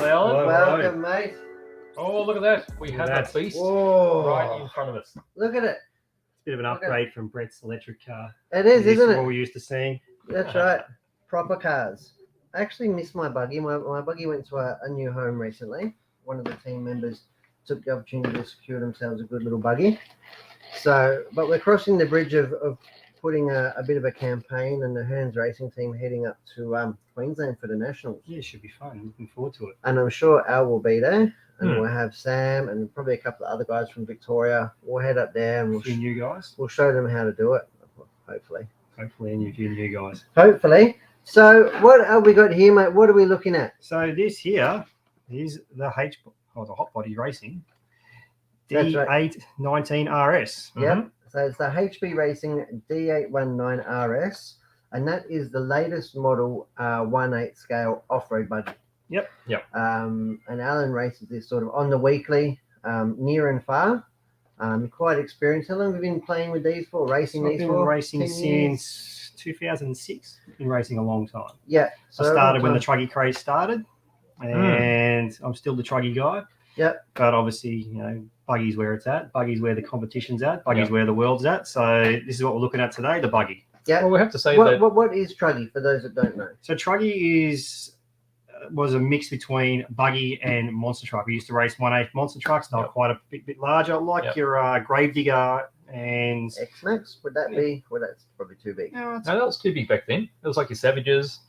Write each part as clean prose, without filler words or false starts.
Well, welcome, mate. Oh, look at that. We have that beast right in front of us. Look at it. It's a bit of an upgrade from Brett's electric car. It is, isn't it? What we're used to seeing. That's right. Proper cars. I actually missed my buggy. My buggy went to a new home recently. One of the team members took the opportunity to secure themselves a good little buggy. So, but we're crossing the bridge of putting a bit of a campaign, and the Hearns Racing team heading up to Queensland for the Nationals. Yeah, it should be fun. Looking forward to it. And I'm sure Al will be there. And we'll have Sam and probably a couple of other guys from Victoria. We'll head up there and new guys. We'll show them how to do it, hopefully. Hopefully, and a few new guys. Hopefully. So what have we got here, mate? What are we looking at? So this here is the the hot body racing D819RS. Yep. So it's the HB Racing D819RS, and that is the latest model 1/8 scale off-road buggy. Yep. And Alan races this sort of on the weekly, near and far. Quite experienced. How long have you been playing with these for? Racing these for? Racing since 2006. Been racing a long time. Yeah. So I started when the Truggy craze started, and I'm still the Truggy guy. Yep. But obviously, you know, buggy's where it's at. Buggy's where the competition's at. Buggy's where the world's at. So this is what we're looking at today, the buggy. Yeah. Well, we have to say what is Truggy for those that don't know? So Truggy was a mix between buggy and monster truck. We used to race 1/8 monster trucks. They were quite a bit larger, like your Gravedigger and X-Max. Would that be? Well, that's probably too big. No, that was too big back then. It was like your Savages.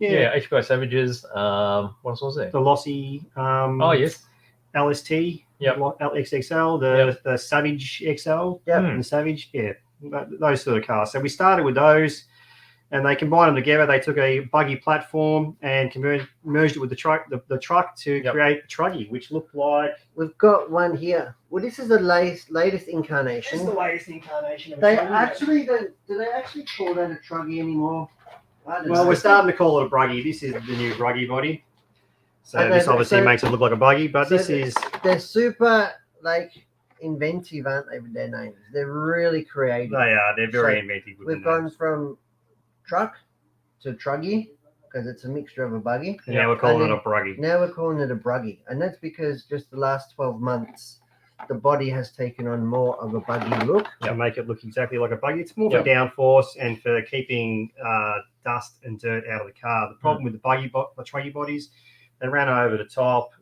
Yeah, HPI Savages. What else was there? The Lossy. Oh yes. LST. Yep. XXL. The Savage XL. Yeah. And the Savage. Yeah. Those sort of cars. So we started with those. And they combined them together. They took a buggy platform and merged it with the truck to create a Truggy, which looked like... We've got one here. Well, this is the latest incarnation. This is the latest incarnation of they a Truggy. actually don't... Do they actually call that a Truggy anymore? Well, we're starting to call it a bruggy. This is the new bruggy body. So this obviously makes it look like a buggy, but this is... They're super, like, inventive, aren't they, with their names? They're really creative. They are. They're very inventive with We've gone from truck to Truggy because it's a mixture of a buggy. And now we're calling it a bruggy. Now we're calling it a bruggy, and that's because just the last 12 months the body has taken on more of a buggy look to make it look exactly like a buggy. It's more for downforce and for keeping dust and dirt out of the car. The problem with the Truggy bodies, they ran over the top.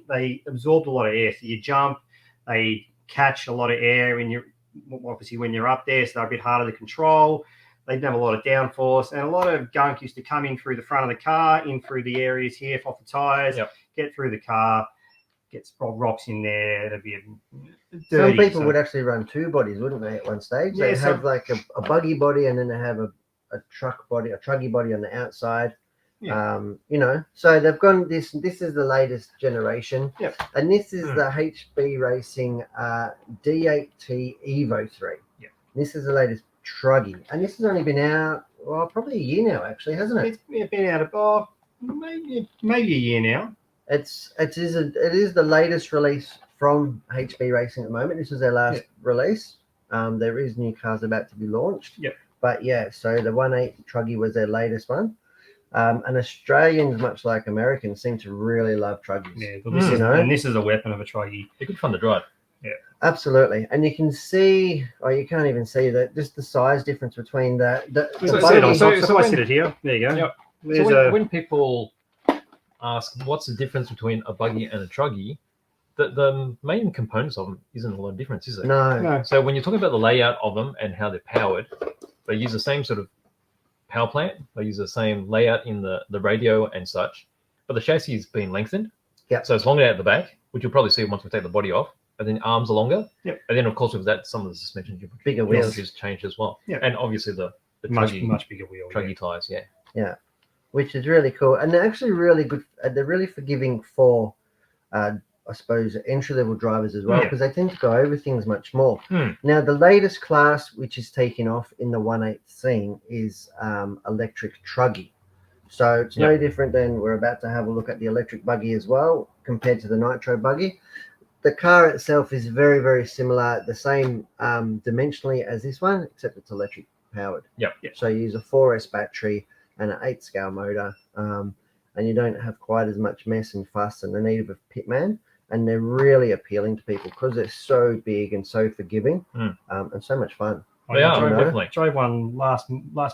They absorbed a lot of air. So you jump, they catch a lot of air, and obviously when you're up there, so they're a bit harder to control. They didn't have a lot of downforce, and a lot of gunk used to come in through the front of the car, in through the areas here, off the tyres, get through the car, get rocks in there. It'd be dirty. Some people would actually run two bodies, wouldn't they, at one stage? They have like a buggy body, and then they have a truck body, a Truggy body on the outside. Yeah. You know, so they've gone this is the latest generation. And this is the HB Racing D8T Evo3. This is the latest Truggy, and this has only been out probably a year now, actually, hasn't it? It's been out about maybe a year now. It is the latest release from HB Racing at the moment. This is their last release. There is new cars about to be launched. But so the 1/8 Truggy was their latest one. And Australians, much like Americans, seem to really love Truggies. Yeah, but this is a weapon of a Truggy. They're good fun to drive. Yeah, absolutely. And you can see, you can't even see that, just the size difference between the So I sit it here. There you go. So when people ask what's the difference between a buggy and a Truggy, the main components of them isn't a lot of difference, is it? No. So when you're talking about the layout of them and how they're powered, they use the same sort of power plant. They use the same layout in the radio and such, but the chassis has been lengthened. So it's longer out the back, which you'll probably see once we take the body off. And then arms are longer. And then of course with that, some of the suspension bigger wheels has changed as well. And obviously the much bigger wheel. Truggy tires. Yeah, which is really cool, and they're actually really good. They're really forgiving for, I suppose, entry-level drivers as well, because they tend to go over things much more. Now, the latest class, which is taking off in the 1/8 scene, is electric Truggy. So it's no different than we're about to have a look at the electric buggy as well, compared to the Nitro buggy. The car itself is very, very similar, the same dimensionally as this one, except it's electric powered. Yep. So you use a 4S battery and an 8-scale motor, and you don't have quite as much mess and fuss and the need of a pitman. And they're really appealing to people because they're so big and so forgiving, and so much fun. Definitely. Drove one last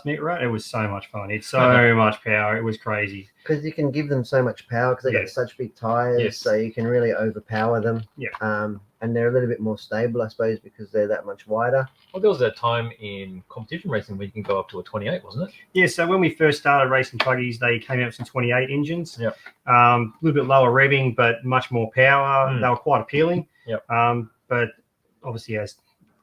meet, right? It was so much fun. It's so much power. It was crazy. Because you can give them so much power because they've got such big tires, so you can really overpower them. Yeah. And they're a little bit more stable, I suppose, because they're that much wider. Well, there was that time in competition racing where you can go up to a 28, wasn't it? Yeah, so when we first started racing Truggies, they came out with some 28 engines. Yep. A little bit lower revving, but much more power. They were quite appealing. Yep. But obviously, as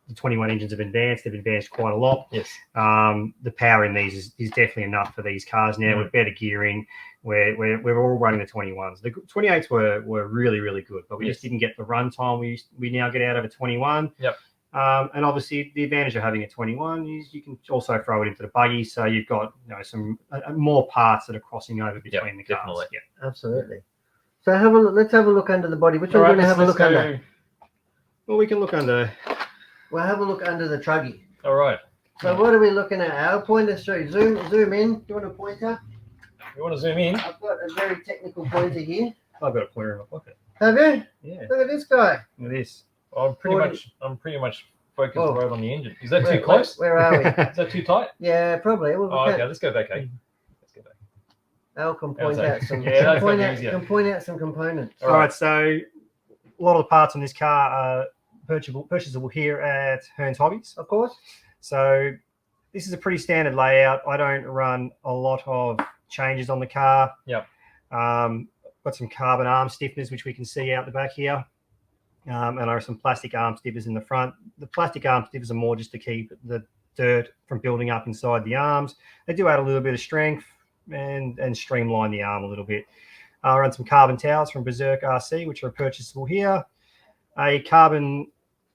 the 21 engines have advanced, they've advanced quite a lot. Yes. The power in these is definitely enough for these cars now with better gearing. We're all running the 21s. The 28s were really, really good, but we just didn't get the run time we now get out of a 21. Yep. And obviously, the advantage of having a 21 is you can also throw it into the buggy, so you've got some more parts that are crossing over between the cars. Definitely. Yeah, absolutely. So let's have a look under the body. Which one are we going to have a look under? Well, we can look under. We'll have a look under the Truggy. All right. So what are we looking at? I'll point us through. Zoom in. Do you want a pointer? You want to zoom in? I've got a very technical pointer here. I've got a pointer in my pocket. Have you? Yeah. Look at this guy. Look at this. I'm pretty much focused right on the engine. Is that too close? Where are we? Is that too tight? Yeah, probably. Okay, let's go back, eh? Let's go back. Al can point out some. Can point out some components. All right. So a lot of the parts on this car are purchasable here at Hearns Hobbies, of course. So this is a pretty standard layout. I don't run a lot of changes on the car. Yep. Got some carbon arm stiffeners, which we can see out the back here. And there are some plastic arm stiffers in the front. The plastic arm stiffers are more just to keep the dirt from building up inside the arms. They do add a little bit of strength and streamline the arm a little bit. I run some carbon towels from Berserk RC, which are purchasable here. A carbon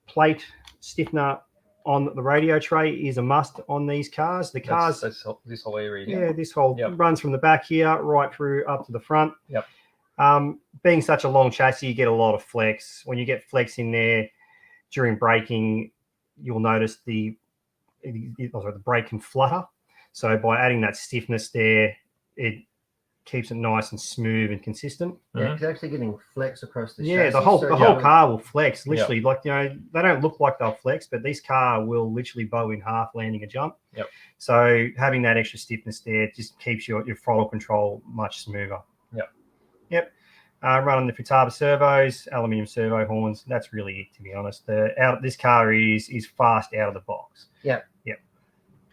plate stiffener on the radio tray is a must on these cars. The cars, this whole area. Yeah, this whole runs from the back here right through up to the front. Yep. Being such a long chassis, you get a lot of flex. When you get flex in there during braking, you'll notice the brake can flutter. So by adding that stiffness there, it keeps it nice and smooth and consistent. Yeah, it's actually getting flex across the chassis. Yeah, the whole car will flex. Literally, they don't look like they'll flex, but this car will literally bow in half landing a jump. Yep. So having that extra stiffness there just keeps your throttle control much smoother. Yep. Running the Futaba servos, aluminium servo horns. That's really it, to be honest. This car is fast out of the box. Yep. Yep.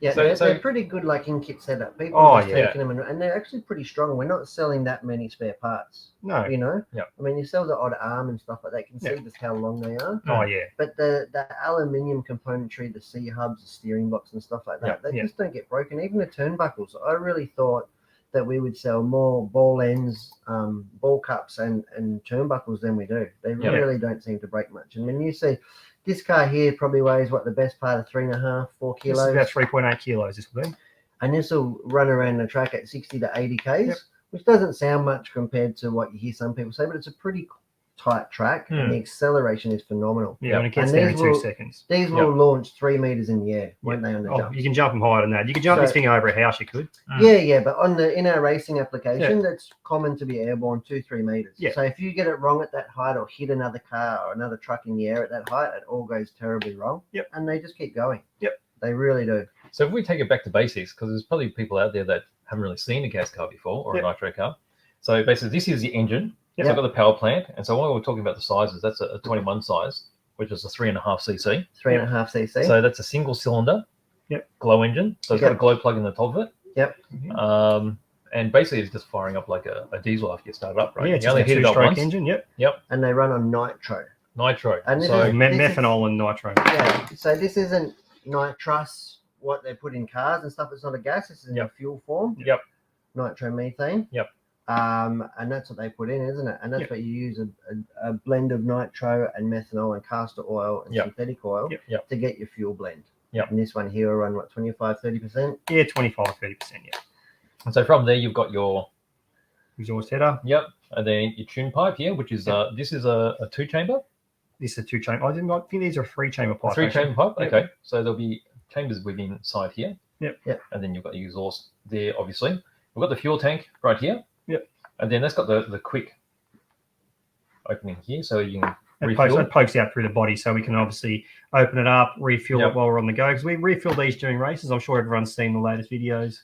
Yeah, they're pretty good, like in kit setup. People are taking them, and they're actually pretty strong. We're not selling that many spare parts. No. You know? Yeah. I mean, you sell the odd arm and stuff like that. You can see just how long they are. Oh, yeah. But the aluminium componentry, the C-hubs, the steering box and stuff like that, they just don't get broken. Even the turnbuckles. I really thought that we would sell more ball ends, ball cups and turnbuckles than we do. They really don't seem to break much. And when you see this car here probably weighs the best part of 3.5, 4 kilos. This is about 3.8 kilos, this will be. And this will run around the track at 60 to 80 Ks, which doesn't sound much compared to what you hear some people say, but it's a pretty tight track and the acceleration is phenomenal. Yeah, when it gets there in 2 seconds. These will launch 3 meters in the air, won't they, on the jump? You can jump them higher than that. You can jump this thing over a house, you could. Yeah, but in our racing application, that's common to be airborne 2-3 meters. Yeah. So if you get it wrong at that height or hit another car or another truck in the air at that height, it all goes terribly wrong. Yep. And they just keep going. Yep. They really do. So if we take it back to basics, because there's probably people out there that haven't really seen a gas car before or a nitro car. So basically, this is the engine. So I've got the power plant, and so while we're talking about the sizes, that's a 21 size, which is a 3.5 cc. 3.5 cc. So that's a single cylinder, glow engine. So it's got a glow plug in the top of it. Yep. And basically it's just firing up like a diesel after you start it up, right? Yeah, it's you only a two-stroke engine. Yep. And they run on nitro. And this so is, methanol and nitro. Yeah. So this isn't nitrous, what they put in cars and stuff. It's not a gas. This is in a fuel form. Yep. Nitromethane. Yep. And that's what they put in, isn't it? And that's what you use a blend of nitro and methanol and castor oil and synthetic oil to get your fuel blend. Yep. And this one here will run 25-30%? Yeah, 25-30%. Yeah. And so from there you've got your exhaust header. Yep. And then your tune pipe here, which is this is a 2-chamber. This is a 2-chamber. I think these are 3-chamber pipes. 3-chamber pipe. Okay. So there'll be chambers within inside here. Yep. And then you've got the exhaust there, obviously. We've got the fuel tank right here. Yep. And then that's got the quick opening here, so you can refuel. It pokes out through the body, so we can obviously open it up, refuel it while we're on the go. Because we refill these during races. I'm sure everyone's seen the latest videos.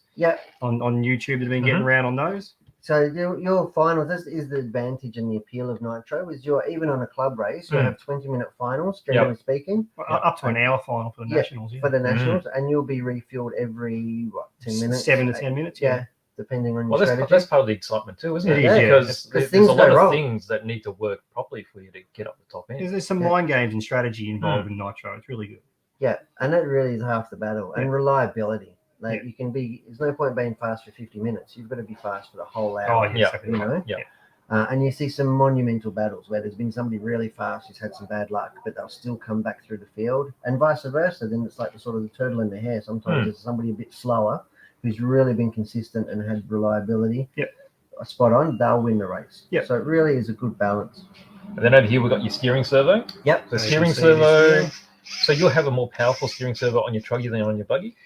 On YouTube that have been getting around on those. So your finals, this is the advantage and the appeal of Nitro, is you're even on a club race, you have 20-minute finals, generally speaking. Up to an hour final for the Nationals. For the Nationals, and you'll be refueled every, 10 minutes? 7 to 10 minutes, depending on your strategy. That's part of the excitement too, isn't it? It is, because there's things a lot go of wrong. things that need to work properly for you to get up the top end. There's some mind games and strategy involved in Nitro. It's really good. Yeah, and that really is half the battle. And reliability. Like you can be, there's no point being fast for 50 minutes. You've got to be fast for the whole hour. Exactly. You know? And you see some monumental battles where there's been somebody really fast who's had some bad luck, but they'll still come back through the field, and vice versa. Then it's like the sort of the turtle in the hare. Sometimes there's somebody a bit slower who's really been consistent and had reliability. Spot on, they'll win the race. So it really is a good balance. And then over here we've got your steering servo. The steering servo. So you'll have a more powerful steering servo on your Truggy than on your Buggy.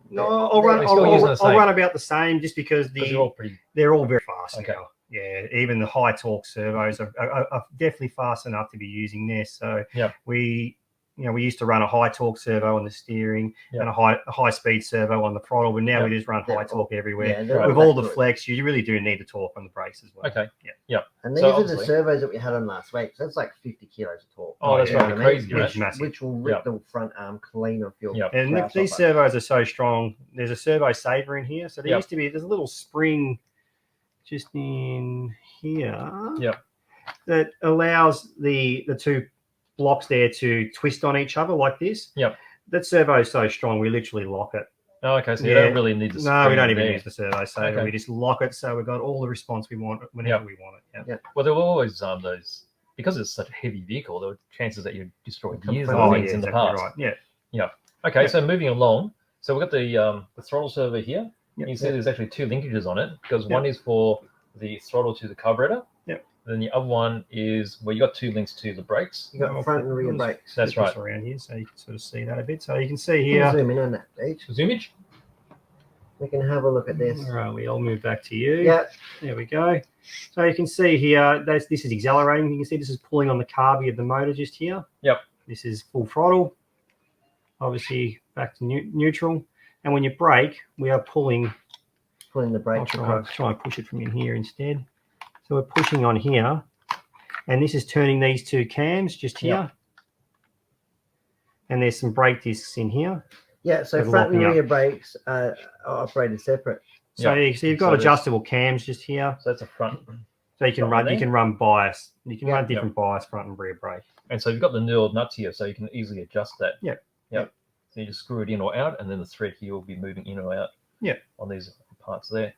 No, I'll run about the same, just because they're all very fast now. Yeah, even the high torque servos are definitely fast enough to be using this. So we used to run a high torque servo on the steering and a high speed servo on the throttle, but now we just run high torque everywhere. With all the flex, you really do need the torque on the brakes as well. And these are the servos that we had on last week. So that's like 50 kilos of torque. Oh, that's right, crazy, which will rip the front arm clean off your. And these servos are so strong. There's a servo saver in here. So there used to be, there's a little spring just in here that allows the two blocks there to twist on each other like this. That servo is so strong, we literally lock it. Oh, okay. So you don't really need the No, we don't even use the servo saver. We just lock it, so we've got all the response we want whenever we want it. Well, there were always those, because it's such a heavy vehicle, there were chances that you'd destroy gears and things in the past. Right. Okay, so moving along, so we've got the throttle servo here. You can see there's actually two linkages on it, because one is for the throttle to the carburetor. Then the other one is where you got two links to the brakes. You got front and rear brakes. That's right. Around here, so you can sort of see that a bit. So you can see here. Zoom in on that, H. Zoomage. We can have a look at this. All right, I'll move back to you. There we go. So you can see here, this is accelerating. You can see this is pulling on the carby of the motor just here. This is full throttle. Obviously back to neutral. And when you brake, we are pulling the brakes. I'll try and push it from in here instead. So we're pushing on here, and this is turning these two cams just here. And there's some brake discs in here. So front and rear brakes are operated separate. So you've got adjustable cams just here. So that's a front. So you can run bias. You can run different bias front and rear brake. And so you've got the knurled nuts here, so you can easily adjust that. So you just screw it in or out, and then the thread here will be moving in or out. On these parts there.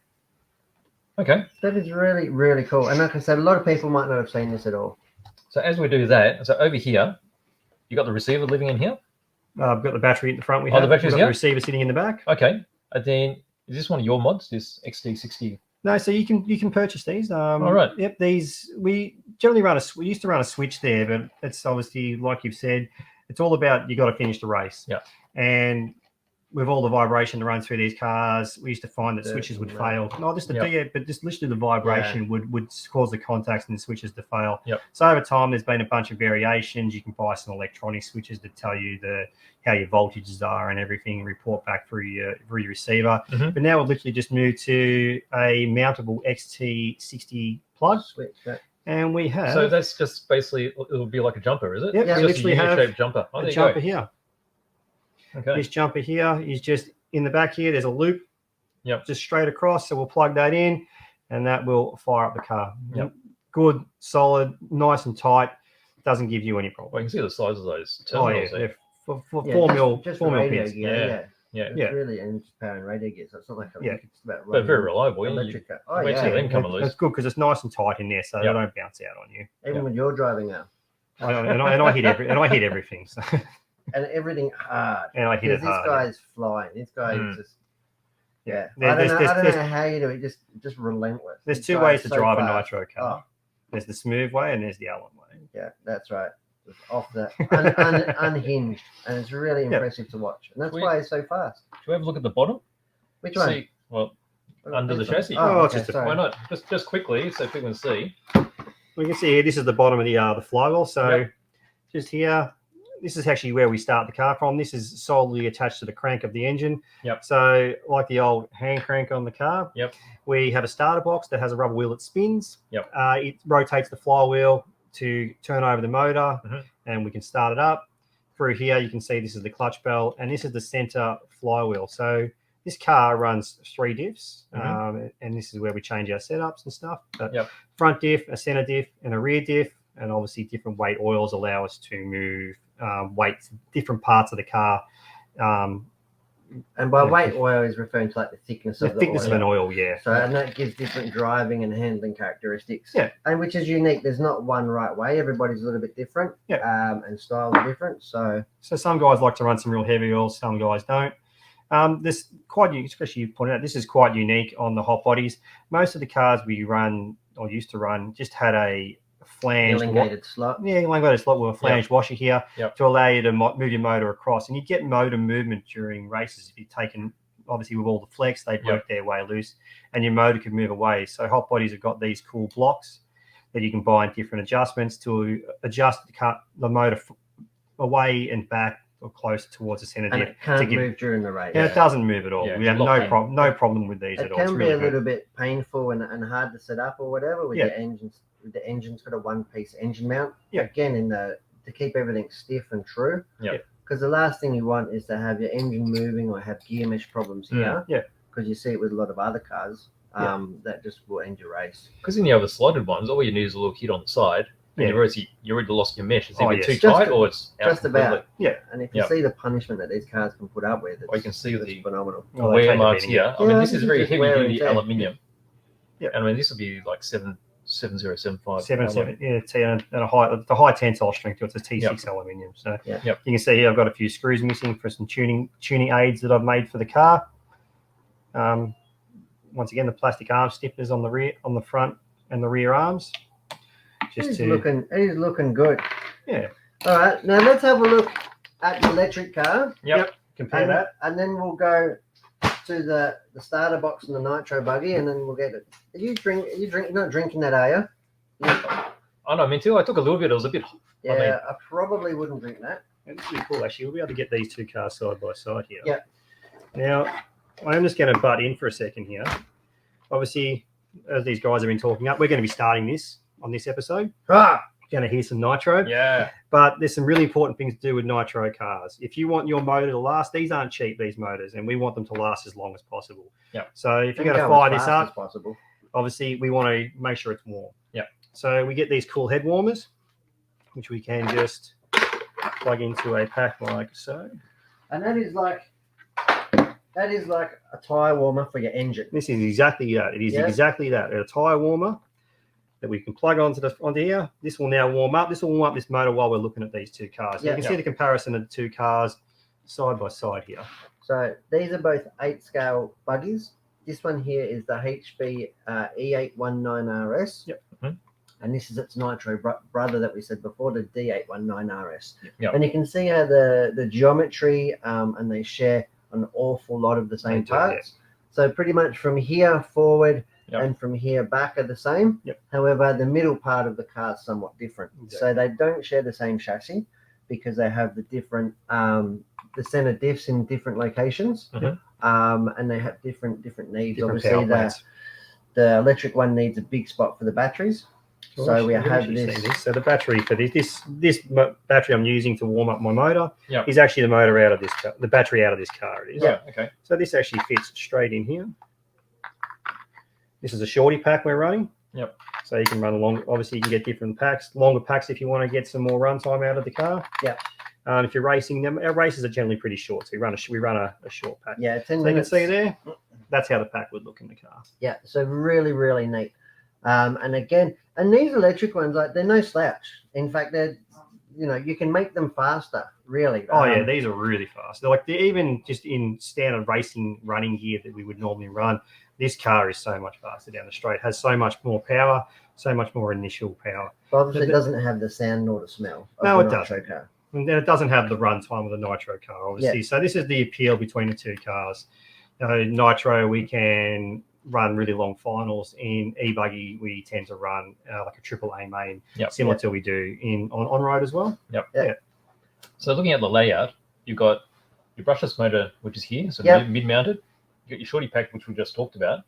Okay. That is really, really cool. And like I said, a lot of people might not have seen this at all. So as we do that, so over here, you got the receiver living in here. I've got the battery at the front. The battery's got the receiver sitting in the back. Okay. And then is this one of your mods? This XT60? No, so you can purchase these. All right. Yep. These we generally we used to run a switch there, but it's obviously, like you've said, it's all about you got to finish the race. And with all the vibration that runs through these cars, we used to find that switches would fail. Not just but just literally the vibration would cause the contacts and the switches to fail. So over time, there's been a bunch of variations. You can buy some electronic switches to tell you how your voltages are and everything, and report back through your receiver. But now we've literally just moved to a mountable XT60 plug. And we have. So that's just basically, it'll be like a jumper, is it? Yep, we literally have a jumper. A jumper here. Okay. This jumper here is just in the back here. There's a loop just straight across. So we'll plug that in, and that will fire up the car. Good, solid, nice and tight. Doesn't give you any problem. Well, you can see the size of those terminals there. For 4 mil pins. It's really an power and radio gear, so it's not like it's about but very reliable. Electric. Them come loose. That's good because it's nice and tight in there, so they don't bounce out on you. Even when you're driving out. And I hit everything. So. And everything hard. And I hit it hard. This guy's flying. This guy is just I don't know how you do it. Just relentless. There's two ways to drive a Nitro car. There's the smooth way and there's the Allen way. Yeah, that's right. off the unhinged, and it's really impressive to watch. And that's why it's so fast. Should we have a look at the bottom? Which one? See, well, under the chassis. Sorry. Why not? Just quickly, so people can see. We can see here. This is the bottom of the flywheel. So just here, this is actually where we start the car from. This is solely attached to the crank of the engine. So like the old hand crank on the car. We have a starter box that has a rubber wheel that spins. It rotates the flywheel to turn over the motor, and we can start it up. Through here, you can see this is the clutch bell, and this is the center flywheel. So this car runs 3 diffs, and this is where we change our setups and stuff. Front diff, a center diff, and a rear diff, and obviously different weight oils allow us to move weights, different parts of the car. And by weight oil is referring to like the thickness of the thickness oil. of an oil, So and that gives different driving and handling characteristics. And which is unique. There's not one right way. Everybody's a little bit different. And styles are different. So some guys like to run some real heavy oils, some guys don't. This quite, especially you pointed out, this is quite unique on the hot bodies. Most of the cars we run or used to run just had a flanged elongated slot. Elongated slot with a flanged washer here to allow you to move your motor across. And you get motor movement during races if you've taken, obviously with all the flex, they'd work their way loose and your motor could move away. So hot bodies have got these cool blocks that you can buy in different adjustments to adjust the motor away and back or close towards the center. And it can't move during the race. It doesn't move at all. We have no problem with these at all. It can be a little bit painful and hard to set up or whatever with the engines. The engine's got a one-piece engine mount. Again, to keep everything stiff and true. Because the last thing you want is to have your engine moving or have gear mesh problems here. Because you see it with a lot of other cars. That just will end your race. Because in the other slotted ones, all you need is a little hit on the side. And you already lost your mesh. It's either too tight or it's out just about. completely. And if you see the punishment that these cars can put up with, you can see the phenomenal. wear marks here. I mean, this is very heavy duty aluminium. And I mean, this would be like 7075. 77, T and the high tensile strength. It's a T6 aluminium. So you can see here I've got a few screws missing for some tuning aids that I've made for the car. Once again, the plastic arm stiffeners on the front and the rear arms. It is looking good. Yeah. All right, now let's have a look at the electric car. Compare that, and then we'll go to the starter box and the Nitro buggy, and then we'll get it. You're not drinking that, are you? I know, me too. I took a little bit. It was a bit. I probably wouldn't drink that. It's pretty cool, actually. We'll be able to get these two cars side by side here. Now, I'm just going to butt in for a second here. Obviously, as these guys have been talking up, we're going to be starting this on this episode. You're going to hear some Nitro. But there's some really important things to do with Nitro cars. If you want your motor to last, these aren't cheap, these motors, and we want them to last as long as possible. So if you're going to fire this up, obviously we want to make sure it's warm. So we get these cool head warmers, which we can just plug into a pack like so. And that is like a tyre warmer for your engine. This is exactly that. It is exactly that. A tyre warmer that we can plug onto here. This will now warm up. This will warm up this motor while we're looking at these two cars. So you can see the comparison of the two cars side by side here. So these are both 8-scale buggies. This one here is the HB E819RS. And this is its Nitro brother that we said before, the D819RS. And you can see how the geometry and they share an awful lot of the same parts. So pretty much from here forward and from here back are the same. However, the middle part of the car is somewhat different. So they don't share the same chassis because they have the different the center diffs in different locations. And they have different needs. Obviously, the electric one needs a big spot for the batteries. So we have this. So the battery for this battery I'm using to warm up my motor is actually the motor out of this car, the battery out of this car. It is. Okay. So this actually fits straight in here. This is a shorty pack we're running. So you can run along. Obviously, you can get different packs, longer packs if you want to get some more runtime out of the car. If you're racing them, our races are generally pretty short. So we run a short pack. 10 so minutes. You can see there. That's how the pack would look in the car. So really, really neat. And again, and these electric ones, like they're no slouch. In fact, they're, you can make them faster, really. These are really fast. They're even just in standard racing running gear that we would normally run. This car is so much faster down the straight, has so much more power. so much more initial power. But obviously, it doesn't have the sound nor the smell. No, of it the doesn't. Nitro car. And then it doesn't have the run time of the Nitro car, obviously. So this is the appeal between the two cars. Nitro, we can run really long finals. In e-buggy, we tend to run like a triple A main, similar to we do on road as well. So looking at the layout, you've got your brushless motor, which is here, so mid-mounted. You got your shorty pack, which we just talked about.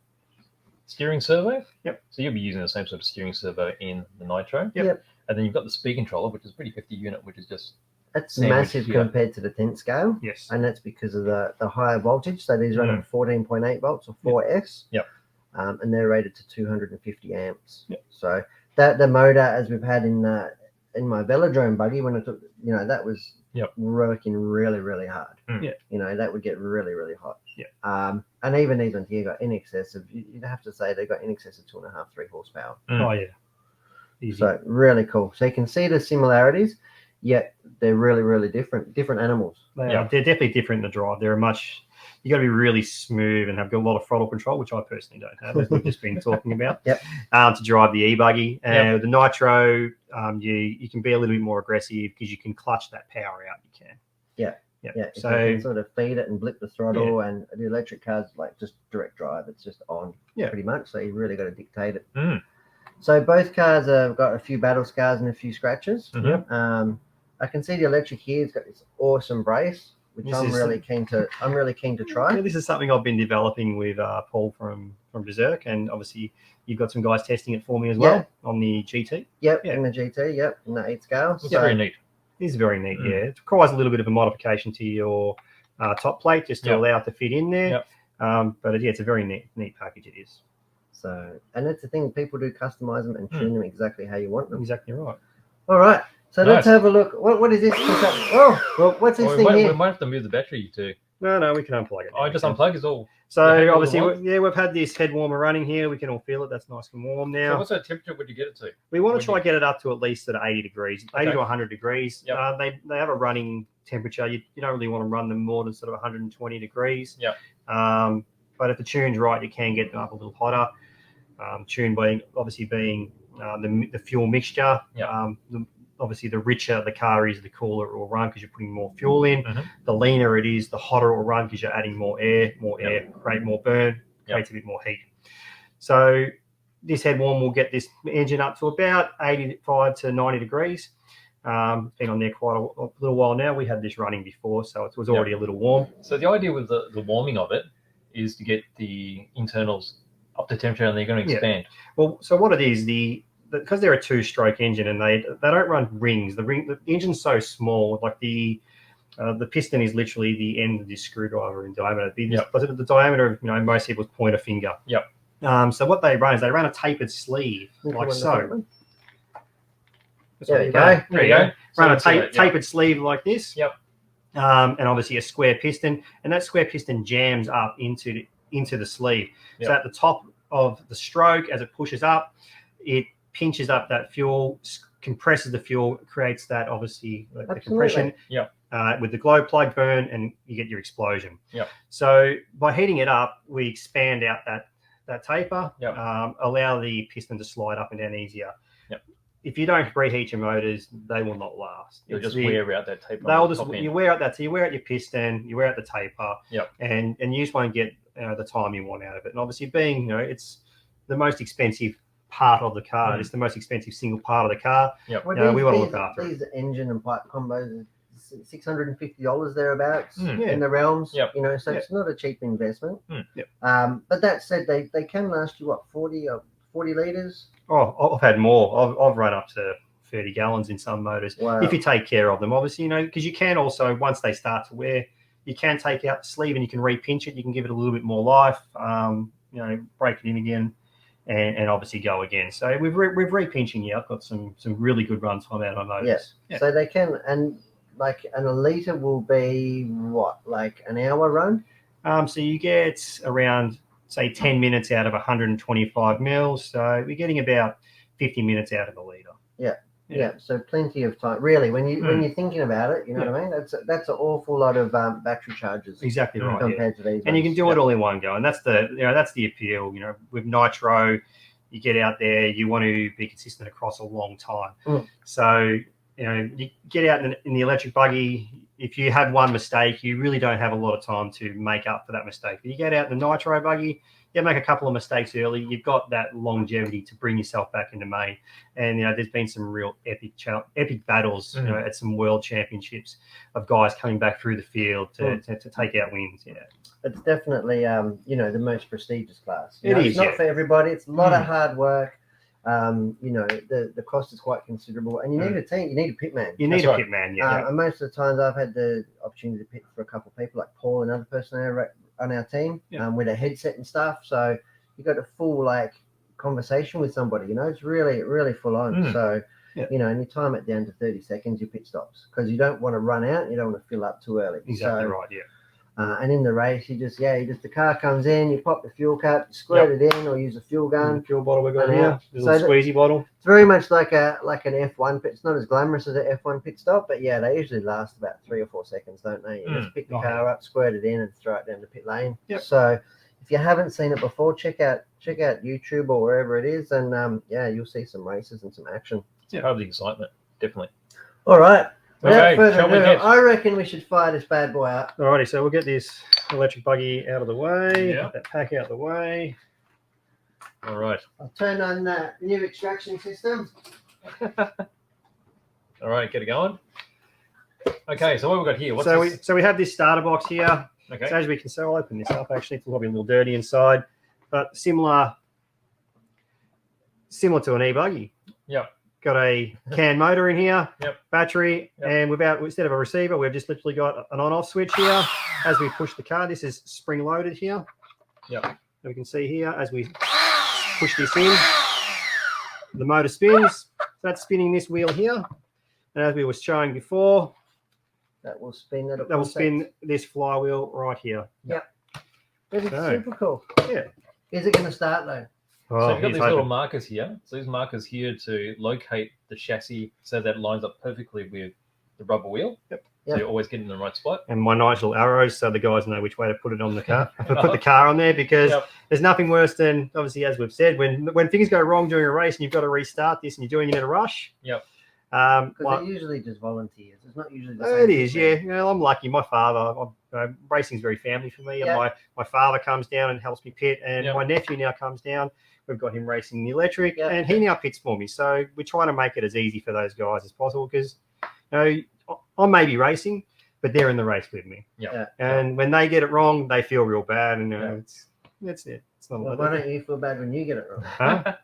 Steering servo. So you'll be using the same sort of steering servo in the Nitro. And then you've got the speed controller, which is a pretty hefty unit, which is just that's massive compared to the 10th scale. And that's because of the higher voltage. So these run at 14.8 volts or 4S. And they're rated to 250 amps. So that the motor, as we've had in my velodrome buggy, when I took, that was working really, really hard. That would get really, really hot. And even here got in excess of, you'd have to say they got in excess of 2.5, 3 horsepower. Oh yeah. Easy. So really cool. So you can see the similarities, yet they're really, really different animals. They're definitely different in the drive. They're you got to be really smooth and have got a lot of throttle control, which I personally don't have, as we've just been talking about. To drive the e-buggy. The Nitro, you can be a little bit more aggressive because you can clutch that power out. You can. So you can sort of feed it and blip the throttle, and the electric car's like just direct drive. It's just on pretty much. So you really got to dictate it. So both cars have got a few battle scars and a few scratches. I can see the electric here. It's got this awesome brace, which I'm really keen to try. Yeah, this is something I've been developing with Paul from Berserk, and obviously you've got some guys testing it for me as well on the GT. In the GT. In the 8 scale. It's very neat. It is very neat. It requires a little bit of a modification to your top plate just to allow it to fit in there. But it's a very neat package. It is. So, and that's the thing, people do customize them and tune them exactly how you want them. Exactly right. All right. So let's have a look. What is this? What's this thing here? We might have to move the battery too. No, we can unplug it. Just unplug is all. So obviously, we've had this head warmer running here. We can all feel it. That's nice and warm now. So what's that temperature would you get it to? We want to try get it up to at least 80 degrees, 80 to 100 degrees. They have a running temperature. You don't really want to run them more than sort of 120 degrees. But if the tune's right, you can get them up a little hotter. Tune being the fuel mixture. Obviously, the richer the car is, the cooler it will run because you're putting more fuel in. The leaner it is, the hotter it will run because you're adding more air, create more burn, creates a bit more heat. So this head warm will get this engine up to about 85 to 90 degrees. Been on there quite a little while now. We had this running before, so it was already a little warm. So the idea with the warming of it is to get the internals up to temperature and they're going to expand. Well, so what it is, because they're a 2-stroke engine and they don't run rings. The engine's so small, like the piston is literally the end of this screwdriver in diameter. The diameter of most people's pointer finger. So what they run is they run a tapered sleeve like so. There you go. Run a tapered sleeve like this. And obviously a square piston, and that square piston jams up into the sleeve. So at the top of the stroke, as it pushes up, it pinches up that fuel, compresses the fuel, creates that obviously the compression with the glow plug burn, and you get your explosion. So by heating it up, we expand out that taper, allow the piston to slide up and down easier. If you don't preheat your motors, they will not last. You'll just wear out that taper. You wear out you wear out your piston, you wear out the taper, and you just won't get the time you want out of it. And obviously, being it's the most expensive part of the car, it's the most expensive single part of the car. We want to look after it. These engine and pipe combos, $650 thereabouts in the realms. So it's not a cheap investment. But that said, they can last you 40 litres. Oh, I've had more. I've run up to 30 gallons in some motors if you take care of them. Obviously, because you can also, once they start to wear, you can take out the sleeve and you can repinch it. You can give it a little bit more life. Break it in again, and obviously go again. So we've repinching. I've got some really good run time out on motors. So they can, and a litre will be like an hour run. So you get around, say, 10 minutes out of 125 mils. So we're getting about 50 minutes out of a litre. So plenty of time. Really, when you're thinking about it, you know what I mean? That's an awful lot of battery charges. Exactly right. Compared to these. And you can do it all in one go, and that's the appeal. With Nitro, you get out there, you want to be consistent across a long time. So, you get out in the electric buggy, if you have one mistake, you really don't have a lot of time to make up for that mistake. But you get out in the Nitro buggy, you make a couple of mistakes early, you've got that longevity to bring yourself back into main. And, there's been some real epic battles, at some world championships of guys coming back through the field to take out wins. Yeah. It's definitely, the most prestigious class. It's not for everybody. It's a lot of hard work. The cost is quite considerable, and you need a team. You need a pit man. You need a pit man. Yeah. And most of the times, I've had the opportunity to pit for a couple of people, like Paul, another person on our team, with a headset and stuff. So you got a full conversation with somebody. It's really, really full on. So. And you time it down to 30 seconds, your pit stops, because you don't want to run out, you don't want to fill up too early. Exactly right, yeah. And in the race, the car comes in, you pop the fuel cap, squirt it in, or use a fuel gun. Fuel bottle we've got here, little squeezy bottle. It's very much like an F1 pit. It's not as glamorous as an F1 pit stop, but they usually last about 3 or 4 seconds, don't they? You just pick the car up, squirt it in, and throw it down the pit lane. Yep. So if you haven't seen it before, check out YouTube or wherever it is, and you'll see some races and some action. It's part of the excitement, definitely. All right. Okay, Without further ado, I reckon we should fire this bad boy up. Alrighty, so we'll get this electric buggy out of the way, get that pack out of the way. All right. I'll turn on the new extraction system. All right, get it going. Okay, so what have we got here? So we have this starter box here. Okay. So as we can see, I'll open this up. Actually, it's probably a little dirty inside, but similar to an e-buggy. Yep. Got a CAN motor in here, battery, and instead of a receiver, we've just literally got an on-off switch here. As we push the car, this is spring-loaded here. Yep. We can see here, as we push this in, the motor spins. That's spinning this wheel here. And as we were showing before, that will spin this flywheel right here. Yep. It's super cool. Yeah. Is it going to start though? So you've got these little markers here. So these markers here to locate the chassis so that it lines up perfectly with the rubber wheel. Yep. So you're always getting in the right spot. And my nice little arrows so the guys know which way to put it on the car. Put the car on there, because there's nothing worse than, obviously, as we've said, when things go wrong during a race and you've got to restart this and you're doing it in a rush. Yep. Because they're usually just volunteers. It's not usually the same. It is, yeah. I'm lucky. My father, racing's very family for me. Yeah. My father comes down and helps me pit, and my nephew now comes down. We've got him racing the electric, and he now pits for me. So we're trying to make it as easy for those guys as possible, because I may be racing, but they're in the race with me. Yeah. And when they get it wrong, they feel real bad, and that's it. It's not. Well, why don't you feel bad when you get it wrong? Huh?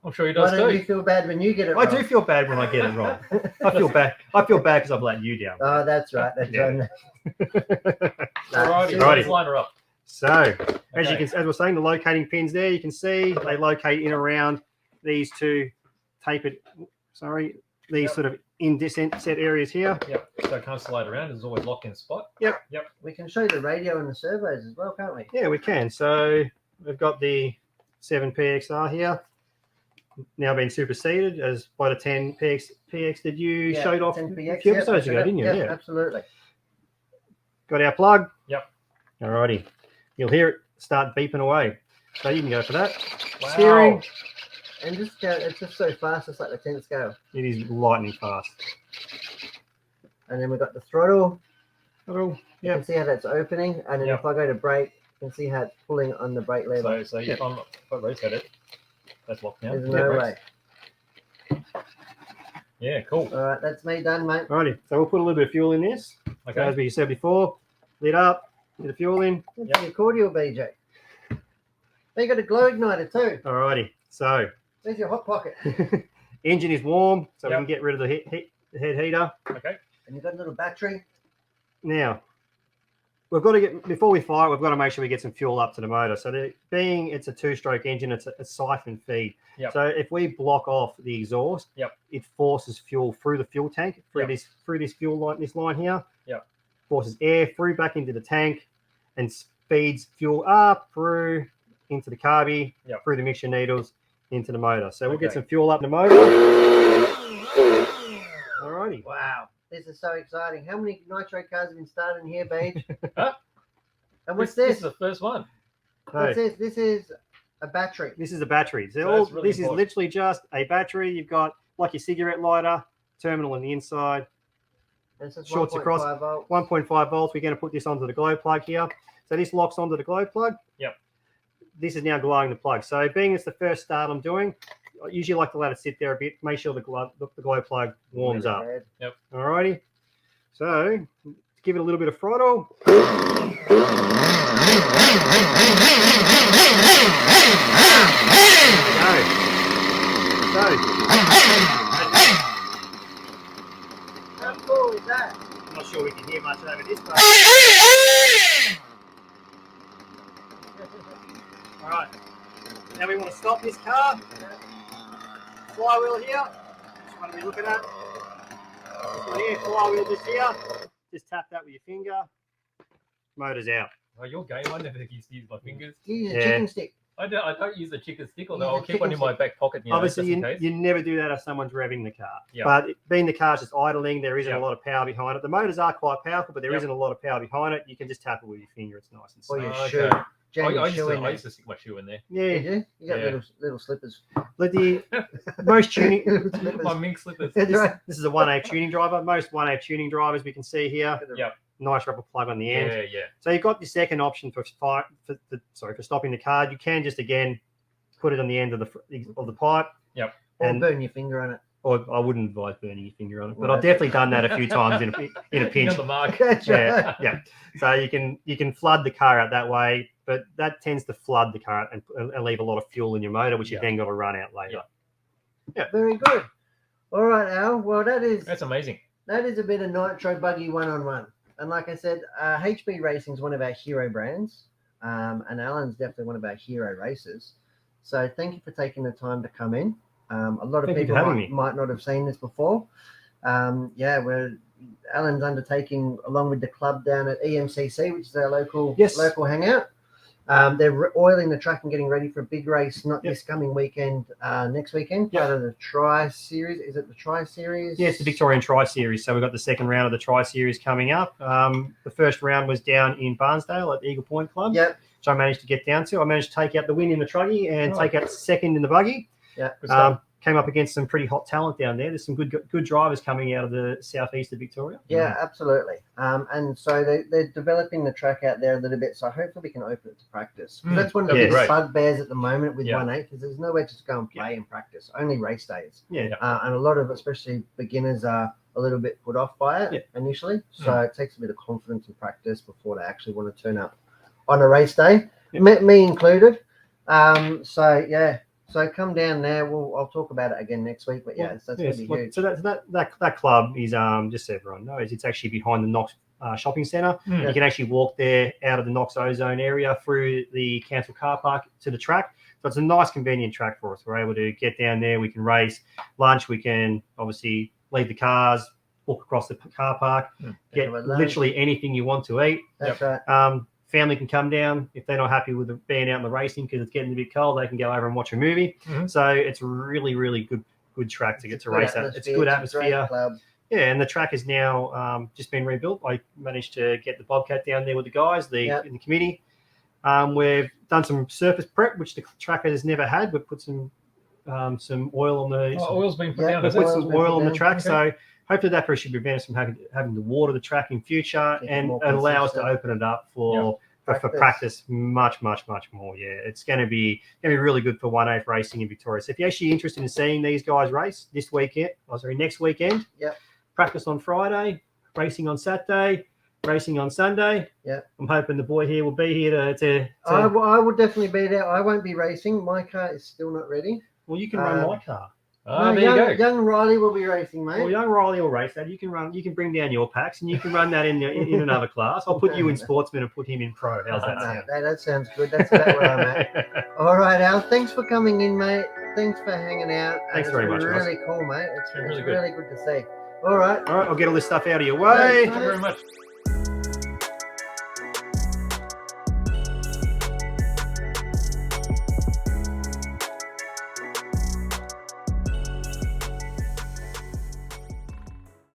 I'm sure he does. Why don't you feel bad when you get it wrong? I do feel bad when I get it wrong. I feel bad because I've let you down. Oh, that's right. That's right. Alrighty, let's line her up. So, as we're saying, the locating pins there, you can see they locate in around these two tapered, these sort of in descent set areas here. Yep. So it can't slide around. It's always locked in spot. Yep. We can show the radio and the servos as well, can't we? Yeah, we can. So we've got the 7 PXR here, now been superseded as by the 10 PX that you showed off 10 PX, a few episodes ago, didn't you? Yeah, absolutely. Got our plug. Yep. Alrighty. You'll hear it start beeping away. So you can go for that. Wow. Steering. And just go, it's just so fast, it's like the 10th scale. It is lightning fast. And then we've got the throttle. You can see how that's opening. And then if I go to brake, you can see how it's pulling on the brake lever. So if I rotate it, that's locked down. There's no way. Yeah, cool. All right, that's me done, mate. Alrighty. So we'll put a little bit of fuel in this. Okay. So as we said before, lit up, get the fuel in. That's your cordial, BJ. They got a glow igniter too. Alrighty. So there's your hot pocket. engine is warm, so we can get rid of the head heater. Okay. And you've got a little battery. Now, we've got to get, before we fire it, we've got to make sure we get some fuel up to the motor. So it's a 2-stroke engine, it's a siphon feed. Yep. So if we block off the exhaust, it forces fuel through the fuel tank, through this fuel line, this line here. Forces air through back into the tank and speeds fuel up through into the carby, through the mixture needles, into the motor. So we'll get some fuel up in the motor. Alrighty. Wow. This is so exciting. How many Nitro cars have been started in here, Beige? Huh? And what's This this? is the first one. What's this? This is A battery. This is a battery. So So that's really this important. is literally just a battery. You've got like your cigarette lighter, terminal on the inside, This is shorts 1.5 across, volts. 1.5 volts. We're going to put this onto the glow plug here. So this locks onto the glow plug. Yep. This is now glowing the plug. So being it's the first start I'm doing, I usually like to let it sit there a bit, make sure the glow plug warms up. Yep. Alrighty. So give it a little bit of throttle. How cool is that? I'm not sure we can hear much over this, but all right. Now we want to stop this car. Flywheel here. Which one are we looking at? This one here. Flywheel just here. Just tap that with your finger. Motor's out. Oh, your game. I never used to use my fingers. Use a Yeah. chicken stick. I don't use the chicken stick, although Use I'll the keep one in chicken my back pocket. You know, Obviously, just in case. you never do that if someone's revving the car. Yeah. But being the car's just idling, there isn't Yeah. a lot of power behind it. The motors are quite powerful, but there Yep. not a lot of power behind it. You can just tap it with your finger. It's nice and Or slow. your Oh, shoe. okay. Jam I your used shoe in to there. stick my shoe in there. Yeah. Did you? You got Yeah. little slippers. But the most tuning, Little slippers. My mink slippers. That's right. this is a 1A tuning driver. Most 1A tuning drivers we can see here. Yep. Nice rubber plug on the end. Yeah, yeah. So you've got your second option for stopping the car. You can just again put it on the end of the pipe. Yep. Or And burn your finger on it. or I wouldn't advise burning your finger on it, but Well, I've definitely done that a few times in a You pinch. know the mark. That's Yeah, right. yeah. So you can flood the car out that way, but that tends to flood the car and leave a lot of fuel in your motor, which Yeah. you've then got to run out later. Very good. All right, Al. Well, That's amazing. that is a bit of Nitro Buggy 1-on-1. And like I said, HB Racing is one of our hero brands, and Alan's definitely one of our hero racers. So thank you for taking the time to come in. A lot of Thank you for people having me. might not have seen this before. Alan's undertaking along with the club down at EMCC, which is our local hangout. They're oiling the track and getting ready for a big race, not Yep. this coming weekend, next weekend, Yep. part of the Tri Series. Is it the Tri Series? Yeah, it's the Victorian Tri Series. So we've got the second round of the Tri Series coming up. The first round was down in Barnsdale at the Eagle Point Club, Yep. which I managed to get down to. I managed to take out the win in the Truggy and Oh. take out second in the Buggy. Yeah. Good stuff. Came up against some pretty hot talent down there. There's some good drivers coming out of the southeast of Victoria. Yeah, absolutely. And so they're developing the track out there a little bit. So hopefully we can open it to practice. 'Cause that's one of the Yeah, biggest right. bugbears at the moment with Yeah. 1.8 because there's nowhere to go and play and practice. Only race days. Yeah. And a lot of especially beginners are a little bit put off by it Yeah. initially. So it takes a bit of confidence and practice before they actually want to turn up on a race day, Yeah. me included. So come down there. I'll talk about it again next week. But that's going to be huge. So that club is just so everyone knows, it's actually behind the Knox shopping centre. Mm. You can actually walk there out of the Knox Ozone area through the council car park to the track. So it's a nice, convenient track for us. We're able to get down there. We can race lunch. We can obviously leave the cars, walk across the car park, get Have a lunch. literally anything you want to eat. That's right. Family can come down if they're not happy with being out in the racing because it's getting a bit cold. They can go over and watch a movie. Mhm. So it's really, really good track to get to Good race at. It's good a great atmosphere. club. Yeah, and the track is now just been rebuilt. I managed to get the Bobcat down there with the guys, in the committee. We've done some surface prep, which the tracker has never had. We've put some oil on the Oil's been put Yeah, down. the Is put it? oil's some been oil put on the down. track. Okay. So hopefully that should prevent us from having to water the track in future, Make it and more allow us to consistent. open it up for Practice. practice much more. Yeah, it's going to be really good for 1/8 racing in Victoria. So if you're actually interested in seeing these guys race next weekend, practice on Friday, racing on Saturday, racing on Sunday. Yeah, I'm hoping the boy here will be here to I will definitely be there. I won't be racing. My car is still not ready. well, you can run my car. Ah, No, there you go. young Riley will be racing, mate. Well, young Riley will race that. You can bring down your packs and you can run that in another class. I'll put you in sportsman and put him in pro. How's that sound? That sounds good. That's about where I'm at. All right, Al. Thanks for coming in, mate. Thanks for hanging out. Thanks very much, Really cool, mate. It's been really really good to see. All right. All right, I'll get all this stuff out of your way. Thank you very much.